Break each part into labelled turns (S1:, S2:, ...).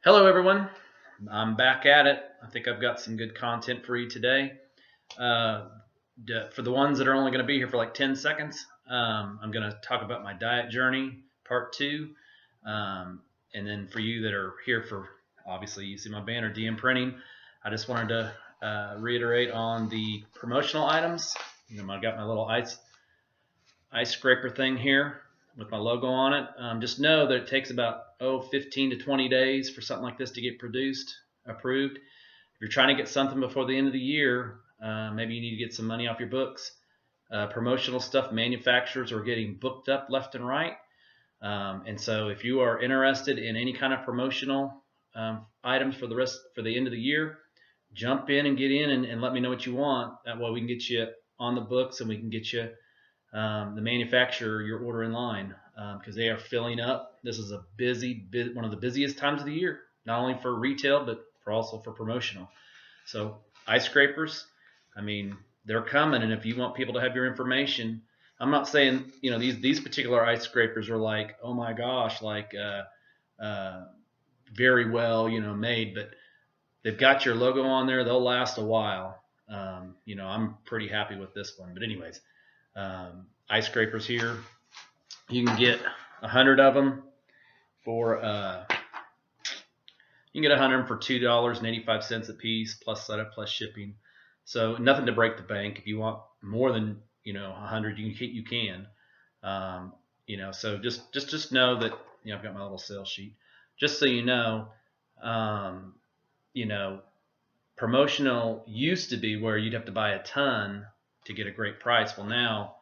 S1: Hello, everyone. I'm back at it. I think I've got some good content for you today. Uh, for the ones that are only going to be here for like 10 seconds, I'm going to talk about my diet journey, part two. Um, and then for you that are here for, obviously, you see my banner, DM Printing, I just wanted to reiterate on the promotional items. I got my little ice scraper thing here with my logo on it. Just know that it takes about 15 to 20 days for something like this to get approved. If you're trying to get something before the end of the year, maybe you need to get some money off your books. Promotional stuff, manufacturers are getting booked up left and right. And so if you are interested in any kind of promotional items for the end of the year, jump in and get in and let me know what you want. That way we can get you on the books and we can get you the manufacturer your order in line because they are filling up. This is one of the busiest times of the year, not only for retail but also for promotional. So ice scrapers, I mean, they're coming, and if you want people to have your information, I'm not saying these particular ice scrapers are like, oh my gosh, like very well made, but they've got your logo on there. They'll last a while. I'm pretty happy with this one. But anyways, ice scrapers here. You can get 100 of them for $2.85 a piece plus setup plus shipping. So nothing to break the bank. If you want more than 100, you can. So just know that I've got my little sales sheet. Just so you know, promotional used to be where you'd have to buy a ton to get a great price. Well, now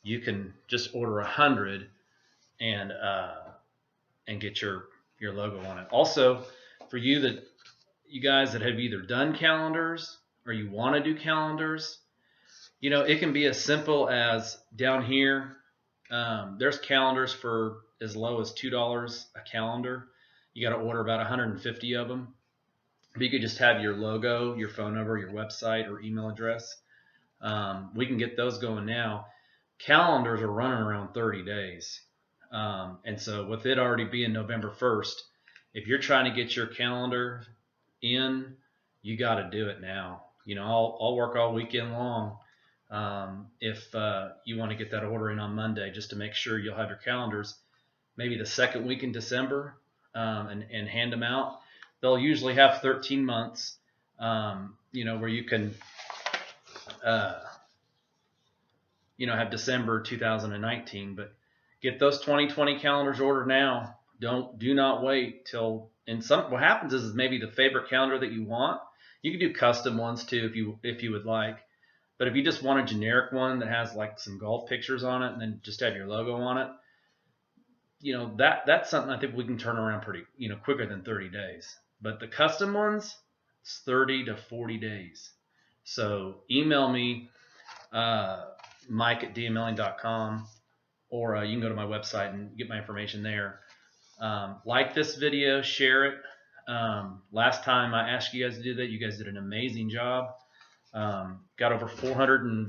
S1: you can just order 100 and get your logo on it. Also, for you guys that have either done calendars or you want to do calendars, it can be as simple as down here. There's calendars for as low as $2 a calendar. You got to order about 150 of them. But you could just have your logo, your phone number, your website, or email address. We can get those going now. Calendars are running around 30 days. And so with it already being November 1st, if you're trying to get your calendar in, you got to do it now. I'll work all weekend long if you want to get that order in on Monday, just to make sure you'll have your calendars maybe the second week in December and hand them out. They'll usually have 13 months, where you can have December 2019, but get those 2020 calendars ordered now. Do not wait till. And what happens is maybe the favorite calendar that you want. You can do custom ones too if you would like. But if you just want a generic one that has like some golf pictures on it and then just have your logo on it, that's something I think we can turn around pretty quicker than 30 days. But the custom ones, it's 30 to 40 days. So email me. Mike@dmlling.com, or you can go to my website and get my information there. Like this video, share it. Last time I asked you guys to do that, you guys did an amazing job. Got over 400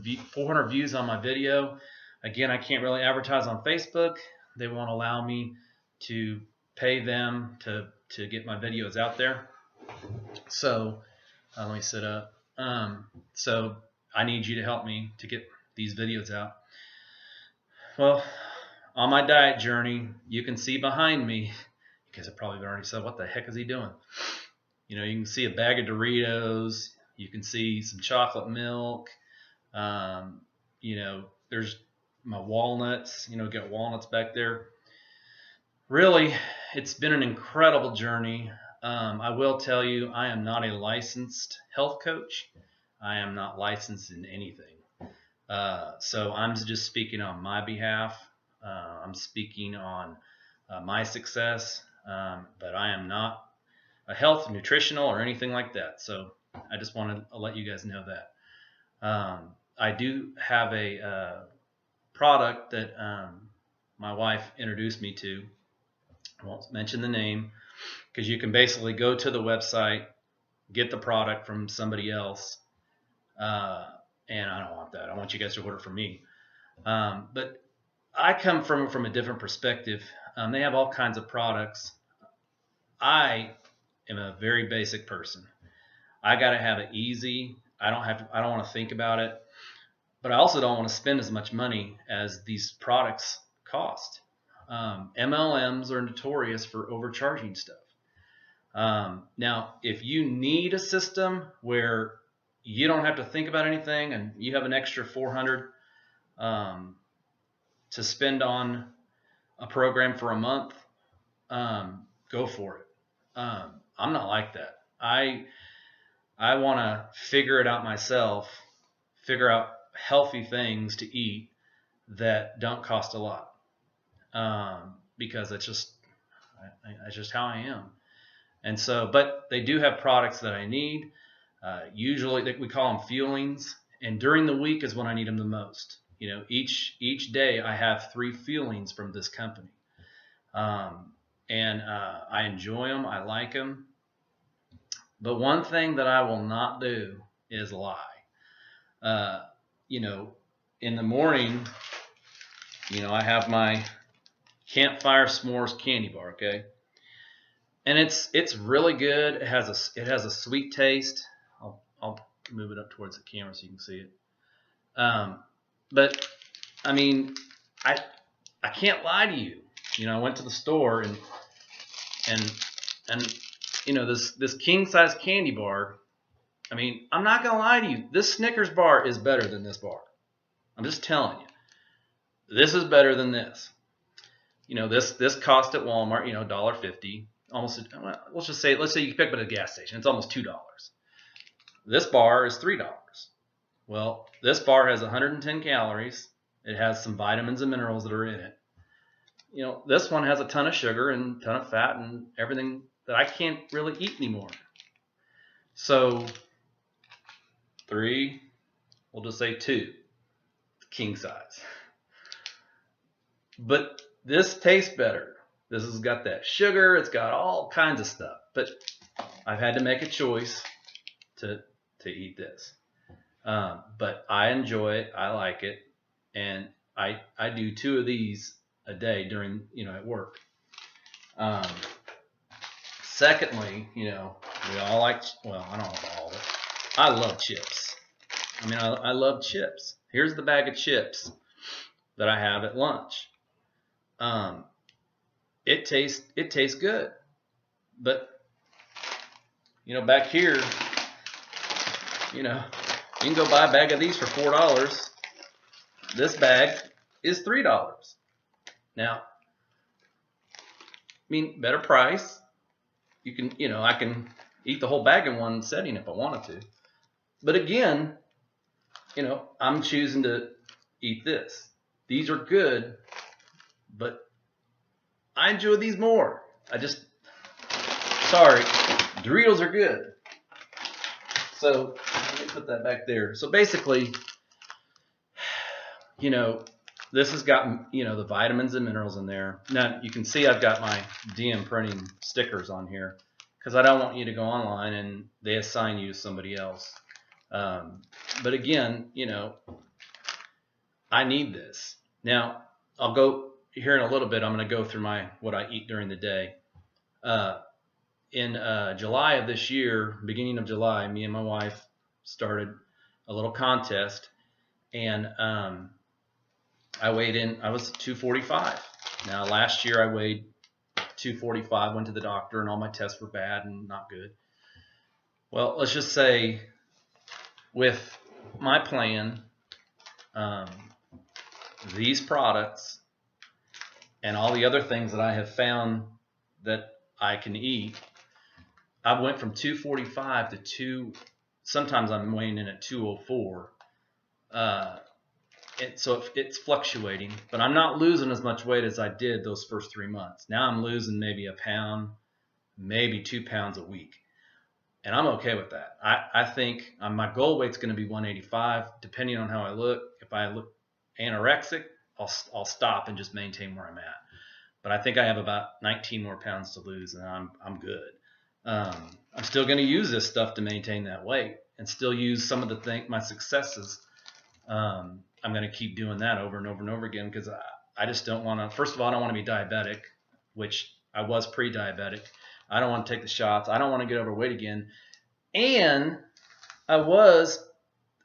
S1: views on my video. Again, I can't really advertise on Facebook. They won't allow me to pay them to get my videos out there. So let me sit up. So I need you to help me to get these videos out. Well, on my diet journey, you can see behind me, you guys have probably already said, what the heck is he doing? You can see a bag of Doritos. You can see some chocolate milk. There's my walnuts. Got walnuts back there. Really, it's been an incredible journey. I will tell you, I am not a licensed health coach. I am not licensed in anything. So I'm just speaking on my behalf. I'm speaking on my success, but I am not a health, nutritional, or anything like that. So I just want to let you guys know that. I do have a product that my wife introduced me to. I won't mention the name because you can basically go to the website, get the product from somebody else, and I don't want that. I want you guys to order from me. But I come from a different perspective. They have all kinds of products. I am a very basic person. I got to have it easy. I don't want to think about it, but I also don't want to spend as much money as these products cost. MLMs are notorious for overcharging stuff. Now, if you need a system where you don't have to think about anything and you have an extra $400 to spend on a program for a month, go for it. I'm not like that. I want to figure it out myself, figure out healthy things to eat that don't cost a lot, because it's just how I am. And so, but they do have products that I need. Usually we call them fuelings, and during the week is when I need them the most. You know, each day I have 3 fuelings from this company, and I enjoy them. I like them. But one thing that I will not do is lie. You know, in the morning, you know, I have my Campfire S'mores candy bar, okay? And it's really good. It has a sweet taste. I'll move it up towards the camera so you can see it. But I mean, I can't lie to you. You know, I went to the store and you know, this king size candy bar. I mean, I'm not gonna lie to you. This Snickers bar is better than this bar. I'm just telling you. This is better than this. You know, this cost at Walmart, you know, $1.50. Almost, let's say you pick up at a gas station. It's almost $2. This bar is $3. Well, this bar has 110 calories. It has some vitamins and minerals that are in it. You know, this one has a ton of sugar and a ton of fat and everything that I can't really eat anymore. So 3, we'll just say 2, king size. But this tastes better. This has got that sugar. It's got all kinds of stuff. But I've had to make a choice to eat this. But I enjoy it. I like it. And I do 2 of these a day during, you know, at work. Secondly, you know, we all like, well, I don't know all of it. I love chips. I mean, I love chips. Here's the bag of chips that I have at lunch. It tastes good, but you know, back here, you know, you can go buy a bag of these for $4. This bag is $3. Now, I mean, better price. You can, you know, I can eat the whole bag in one setting if I wanted to. But again, you know, I'm choosing to eat this. These are good, but I enjoy these more. Sorry, Doritos are good. So let me put that back there. So basically, you know, this has got, you know, the vitamins and minerals in there. Now you can see I've got my DM printing stickers on here because I don't want you to go online and they assign you to somebody else. But again, you know, I need this. Now I'll go here in a little bit. I'm going to go through what I eat during the day. In July of this year, beginning of July, me and my wife started a little contest, and I weighed in. I was 245. Now last year I weighed 245. Went to the doctor, and all my tests were bad and not good. Well, let's just say with my plan, these products and all the other things that I have found that I can eat, I went from 245 to sometimes I'm weighing in at 204. So it's fluctuating, but I'm not losing as much weight as I did those first 3 months. Now I'm losing maybe a pound, maybe 2 pounds a week. And I'm okay with that. I think my goal weight's going to be 185, depending on how I look. If I look anorexic, I'll stop and just maintain where I'm at. But I think I have about 19 more pounds to lose, and I'm good. I'm still going to use this stuff to maintain that weight, and still use some of my successes. I'm going to keep doing that over and over and over again because I just don't want to. First of all, I don't want to be diabetic, which I was pre-diabetic. I don't want to take the shots. I don't want to get overweight again. And I was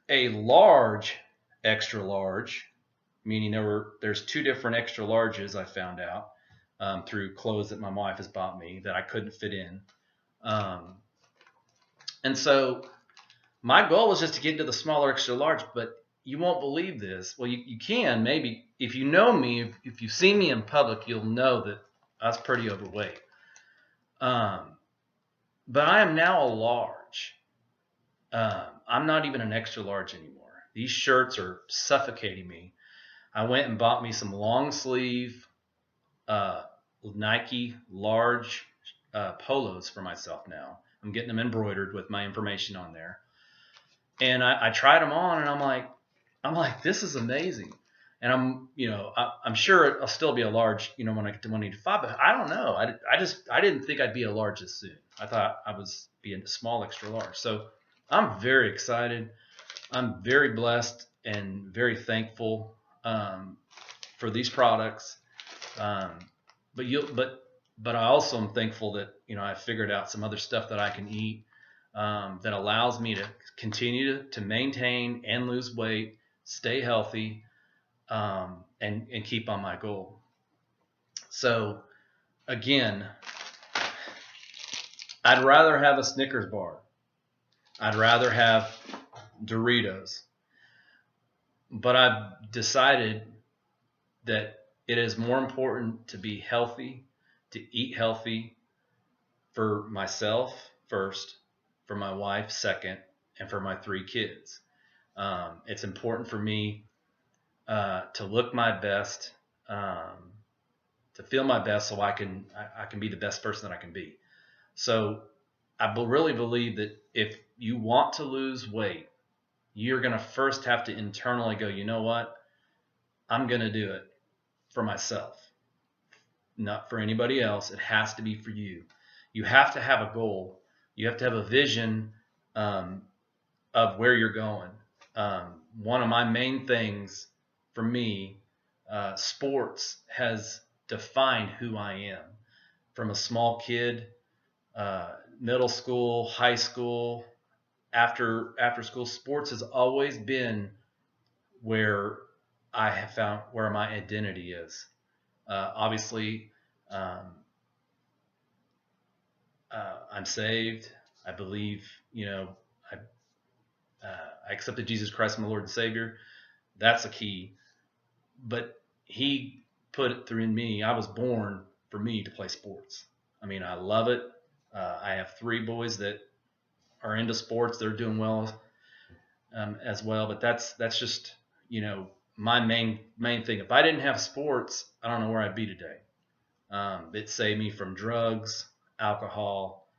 S1: a large, extra large, meaning there's 2 different extra larges I found out through clothes that my wife has bought me that I couldn't fit in. And so my goal was just to get into the smaller extra large, but you won't believe this. Well, you can maybe, if you know me, if you've seen me in public, you'll know that I was pretty overweight. But I am now a large. I'm not even an extra large anymore. These shirts are suffocating me. I went and bought me some long sleeve Nike large polos for myself now. I'm getting them embroidered with my information on there. And I tried them on, and I'm like, this is amazing. And I'm sure I'll still be a large, when I get to 185, but I don't know. I didn't think I'd be a large this soon. I thought I was being a small extra large. So I'm very excited. I'm very blessed and very thankful for these products. But I also am thankful that I figured out some other stuff that I can eat that allows me to continue to maintain and lose weight, stay healthy, and keep on my goal. So again, I'd rather have a Snickers bar. I'd rather have Doritos. But I've decided that it is more important to be healthy, to eat healthy for myself first, for my wife second, and for my 3 kids. It's important for me to look my best, to feel my best, so I can be the best person that I can be. So I really believe that if you want to lose weight, you're going to first have to internally go, you know what? I'm going to do it for myself, not for anybody else. It has to be for you. You have to have a goal. You have to have a vision of where you're going. One of my main things for me, sports has defined who I am. From a small kid, middle school, high school, after school, sports has always been where I have found where my identity is. Obviously, I'm saved. I believe, I accepted Jesus Christ as my Lord and Savior. That's a key. But He put it through me. I was born for me to play sports. I mean, I love it. I have 3 boys that are into sports. They're doing well as well. But that's just, my main thing. If I didn't have sports, I don't know where I'd be today. It saved me from drugs, alcohol,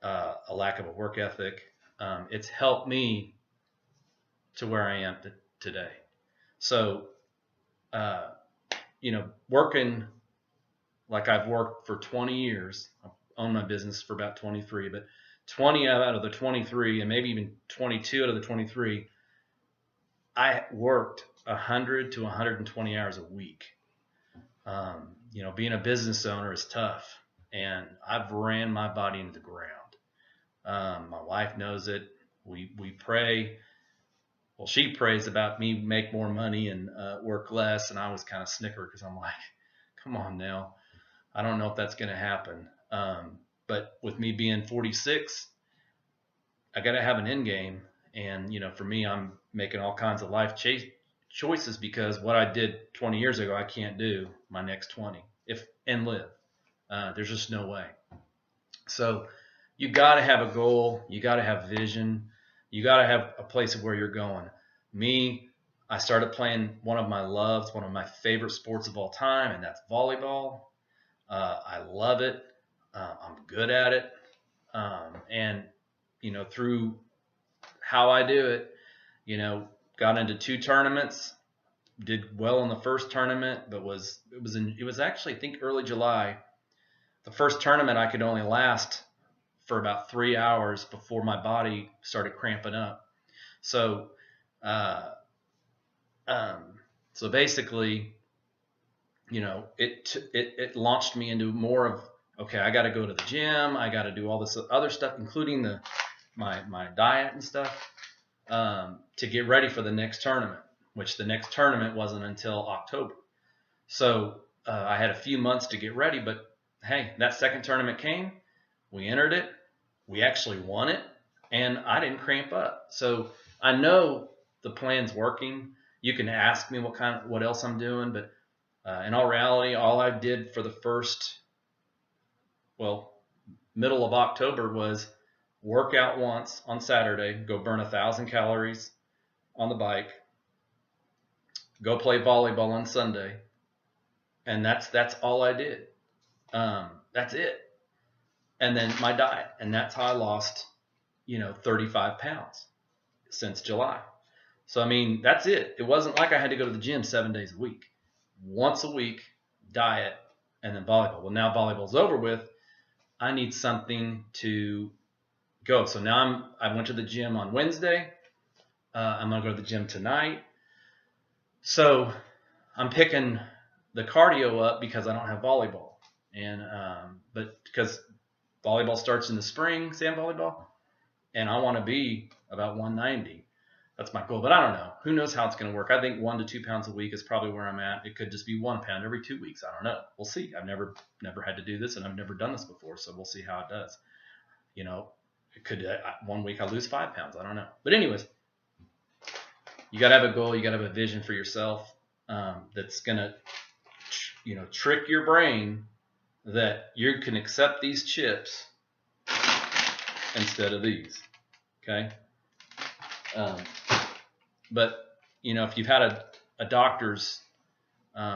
S1: a lack of a work ethic. It's helped me to where I am today. So, working like I've worked for 20 years, I've owned my business for about 23, but 20 out of the 23, and maybe even 22 out of the 23, I worked 100 to 120 hours a week. Being a business owner is tough, and I've ran my body into the ground. My wife knows it. We pray. Well, she prays about me make more money and work less, and I was kind of snicker because I'm like, come on now. I don't know if that's going to happen. But with me being 46, I got to have an end game. And, for me, I'm making all kinds of life choices because what I did 20 years ago, I can't do my next 20 and live. There's just no way. So you got to have a goal. You got to have vision. You got to have a place of where you're going. Me, I started playing one of my loves, one of my favorite sports of all time, and that's volleyball. I love it. I'm good at it. And, through how I do it, got into 2 tournaments, did well in the first tournament, but it was actually, I think, early July. The first tournament I could only last for about 3 hours before my body started cramping up. So, basically, it launched me into more of okay, I got to go to the gym. I got to do all this other stuff, including my diet and stuff, to get ready for the next tournament, which the next tournament wasn't until October. So I had a few months to get ready, but hey, that second tournament came. We entered it. We actually won it, and I didn't cramp up. So I know the plan's working. You can ask me what else I'm doing, but in all reality, all I did for the middle of October was work out once on Saturday, go burn 1,000 calories on the bike, go play volleyball on Sunday, and that's all I did. That's it. And then my diet, and that's how I lost, 35 pounds since July. So, I mean, that's it. It wasn't like I had to go to the gym 7 days a week. Once a week, diet, and then volleyball. Well, now volleyball's over with. I need something to go. So now I went to the gym on Wednesday. I'm going to go to the gym tonight. So I'm picking the cardio up because I don't have volleyball. And but because volleyball starts in the spring, sand volleyball, and I want to be about 190. That's my goal, but I don't know. Who knows how it's going to work? I think 1 to 2 pounds a week is probably where I'm at. It could just be 1 pound every 2 weeks. I don't know. We'll see. I've never had to do this, and I've never done this before, so we'll see how it does. It could 1 week I lose 5 pounds. I don't know. But anyways, you got to have a goal. You got to have a vision for yourself that's going to, trick your brain that you can accept these chips instead of these. Okay. But if you've had a doctor's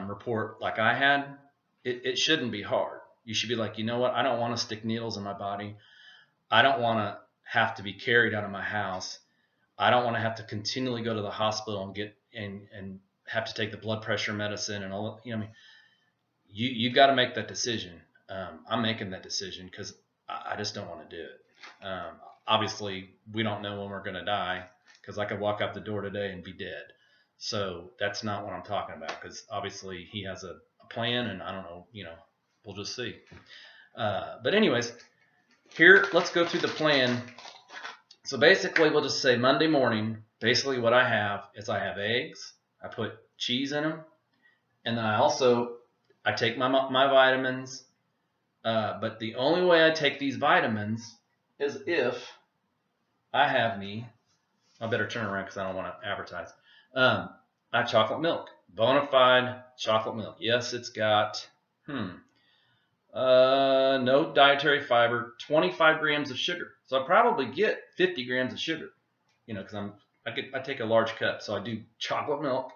S1: report like I had, it shouldn't be hard. You should be like, you know what? I don't want to stick needles in my body. I don't want to have to be carried out of my house. I don't want to have to continually go to the hospital and get and have to take the blood pressure medicine and all. You got to make that decision. I'm making that decision because I just don't want to do it. Obviously, we don't know when we're going to die because I could walk out the door today and be dead. So that's not what I'm talking about because obviously he has a plan and I don't know, we'll just see. But anyways, here, let's go through the plan. So basically, we'll just say Monday morning, basically what I have is I have eggs. I put cheese in them. And then I take my vitamins. But the only way I take these vitamins is if I have I better turn around because I don't want to advertise. I have chocolate milk, bona fide chocolate milk. Yes, it's got no dietary fiber, 25 grams of sugar. So I probably get 50 grams of sugar, because I take a large cup. So I do chocolate milk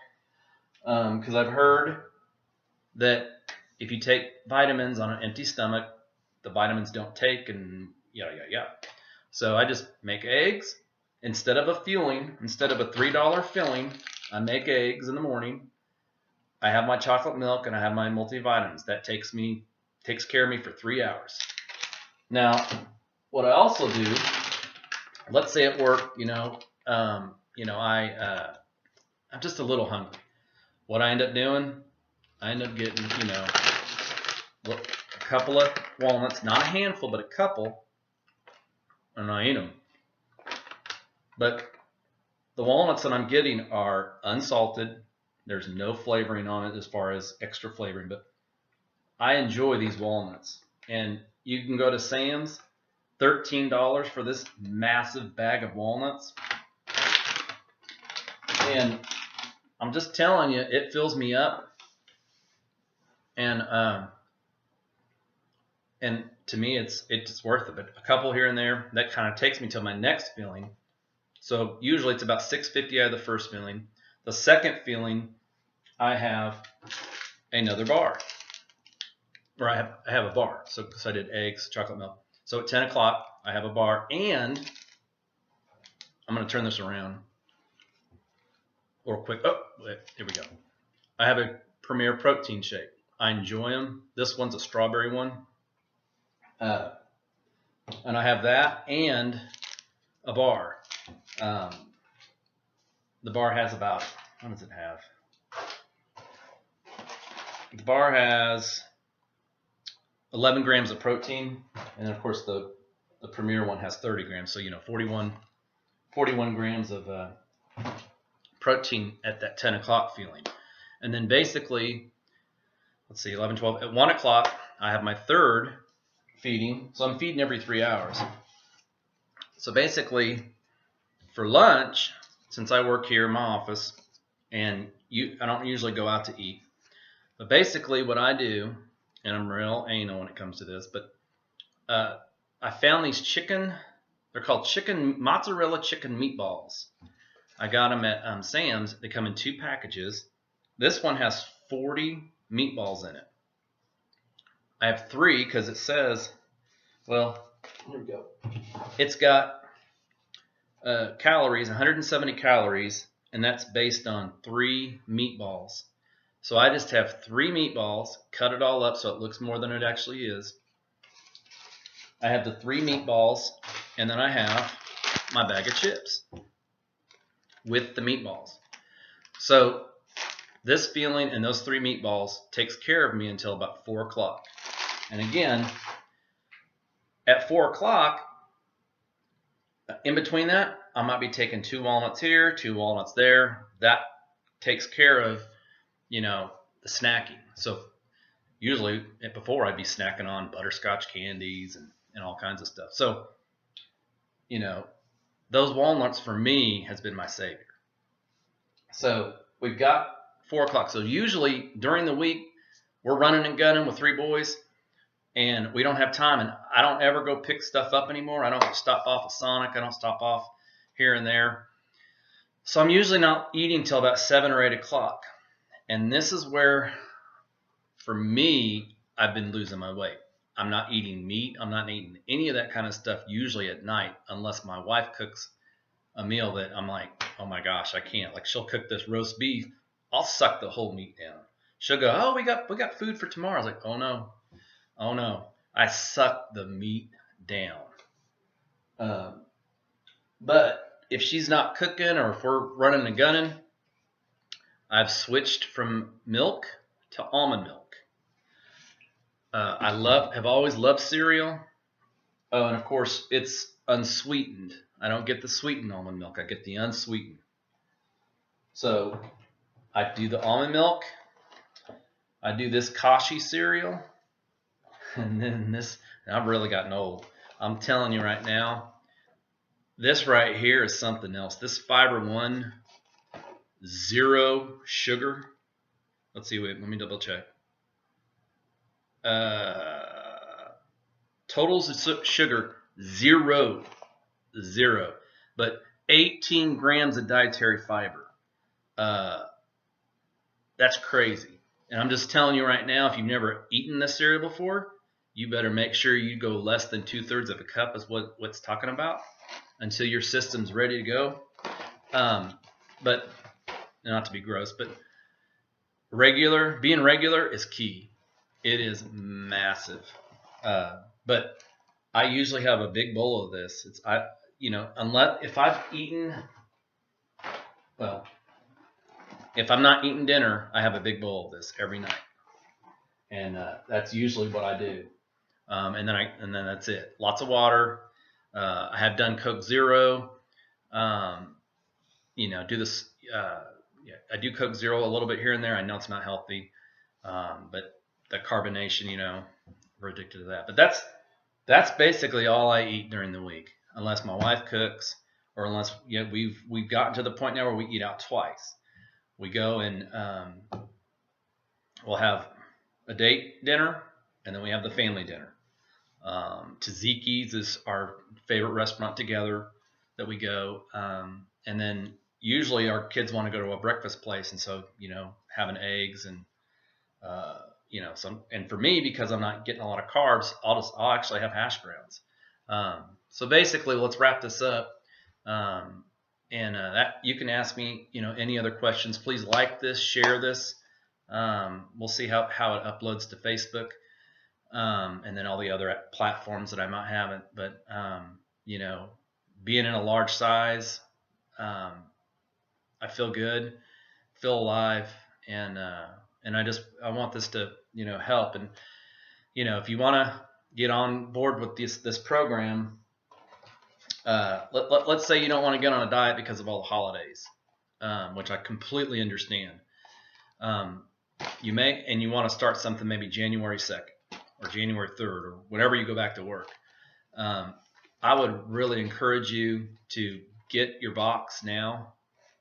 S1: because I've heard that if you take vitamins on an empty stomach, the vitamins don't take and yada, yada, yada. So I just make eggs. Instead of a $3 filling, I make eggs in the morning. I have my chocolate milk and I have my multivitamins. That takes care of me for 3 hours. Now, what I also do, let's say at work, I'm just a little hungry. What I end up doing, I end up getting, a couple of walnuts, not a handful, but a couple, and I eat them. But the walnuts that I'm getting are unsalted. There's no flavoring on it as far as extra flavoring, but I enjoy these walnuts. And you can go to Sam's, $13 for this massive bag of walnuts. And I'm just telling you, it fills me up. And to me, it's worth it. But a couple here and there, that kind of takes me to my next filling. So usually it's about 650 out of the first filling. The second filling, I have another bar. Or I have a bar. So I did eggs, chocolate milk. So at 10 o'clock, I have a bar. And I'm going to turn this around real quick. Oh, wait, here we go. I have a Premier protein shake. I enjoy them. This one's a strawberry one. And I have that and a bar. The bar has about, what does it have? The bar has 11 grams of protein, and of course the Premier one has 30 grams, so 41 grams of protein at that 10 o'clock feeling. And then basically, let's see, 11, 12, at 1 o'clock, I have my third feeding. So I'm feeding every 3 hours. So basically, for lunch, since I work here in my office, and I don't usually go out to eat, but basically what I do, and I'm real anal when it comes to this, but I found these they're called mozzarella chicken meatballs. I got them at Sam's. They come in 2 packages. This one has 40 meatballs in it. I have 3 because it says, well, here we go. It's got calories, 170 calories, and that's based on 3 meatballs. So I just have 3 meatballs, cut it all up so it looks more than it actually is. I have the 3 meatballs, and then I have my bag of chips with the meatballs. So this feeling and those 3 meatballs takes care of me until about 4 o'clock. And again, at 4 o'clock, in between that, I might be taking 2 walnuts here, 2 walnuts there. That takes care of, the snacking. So usually before I'd be snacking on butterscotch candies and all kinds of stuff. So, those walnuts for me has been my savior. So we've got 4 o'clock. So usually during the week, we're running and gunning with 3 boys, and we don't have time. And I don't ever go pick stuff up anymore. I don't stop off at Sonic. I don't stop off here and there. So I'm usually not eating till about 7 or 8 o'clock. And this is where, for me, I've been losing my weight. I'm not eating meat. I'm not eating any of that kind of stuff usually at night, unless my wife cooks a meal that I'm like, oh my gosh, I can't. Like, she'll cook this roast beef. I'll suck the whole meat down. She'll go, oh, we got food for tomorrow. I was like, oh no. I suck the meat down. But if she's not cooking, or if we're running and gunning, I've switched from milk to almond milk. Have always loved cereal. Oh, and of course, it's unsweetened. I don't get the sweetened almond milk. I get the unsweetened. So I do the almond milk. I do this Kashi cereal. And then this, and I've really gotten old. I'm telling you right now, this right here is something else. This Fiber One, 0 sugar. Let's see, wait, let me double check. Totals of sugar, 0. But 18 grams of dietary fiber. That's crazy. And I'm just telling you right now, if you've never eaten this cereal before, you better make sure you go less than 2/3 of a cup is what's talking about, until your system's ready to go. But not to be gross, but being regular is key. It is massive. But I usually have a big bowl of this. Unless if I've eaten, if I'm not eating dinner, I have a big bowl of this every night, and that's usually what I do. And then that's it. Lots of water. I have done Coke Zero. Do this. I do Coke Zero a little bit here and there. I know it's not healthy, but the carbonation, we're addicted to that. But that's basically all I eat during the week, unless my wife cooks, or unless we've gotten to the point now where we eat out twice. We go and we'll have a date dinner, and then we have the family dinner. Tzatziki's is our favorite restaurant together that we go, and then usually our kids want to go to a breakfast place, and so having eggs and and for me, because I'm not getting a lot of carbs, I'll actually have hash browns. So basically, let's wrap this up. That you can ask me, any other questions. Please like this, share this. We'll see how it uploads to Facebook, and then all the other platforms that I might have it. But being in a large size, I feel good, feel alive, and I want this to help. And if you want to get on board with this program, let's say you don't want to get on a diet because of all the holidays, which I completely understand. You want to start something maybe January 2nd or January 3rd or whenever you go back to work. I would really encourage you to get your box now.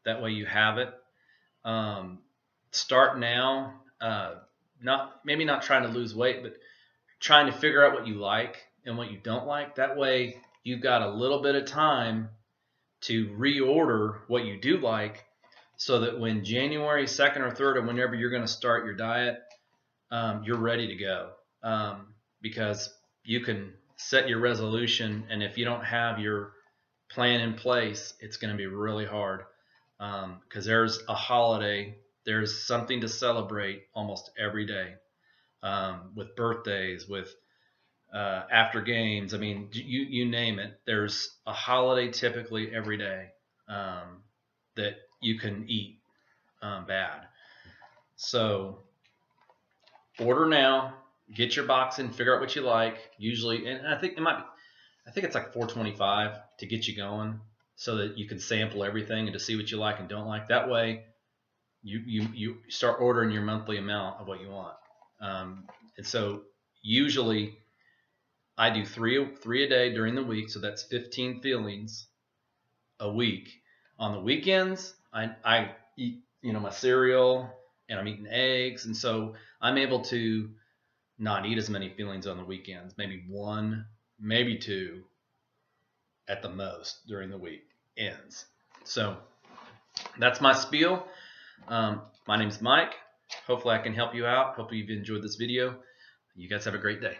S1: That way you have it. Start now. Maybe not trying to lose weight, but trying to figure out what you like and what you don't like. That way you've got a little bit of time to reorder what you do like, so that when January 2nd or 3rd or whenever you're going to start your diet, you're ready to go. Because you can set your resolution, and if you don't have your plan in place, it's going to be really hard, because there's a holiday, there's something to celebrate almost every day, with birthdays, with after games. I mean, you name it. There's a holiday typically every day that you can eat bad. So order now, get your box in, figure out what you like. Usually, and I think it's like $4.25 to get you going, so that you can sample everything and to see what you like and don't like. That way, you start ordering your monthly amount of what you want. And so usually I do three a day during the week, so that's 15 feelings a week. On the weekends, I eat my cereal, and I'm eating eggs, and so I'm able to not eat as many feelings on the weekends. Maybe one, maybe two at the most during the week ends. So that's my spiel. My name's Mike. Hopefully I can help you out. Hopefully you've enjoyed this video. You guys have a great day.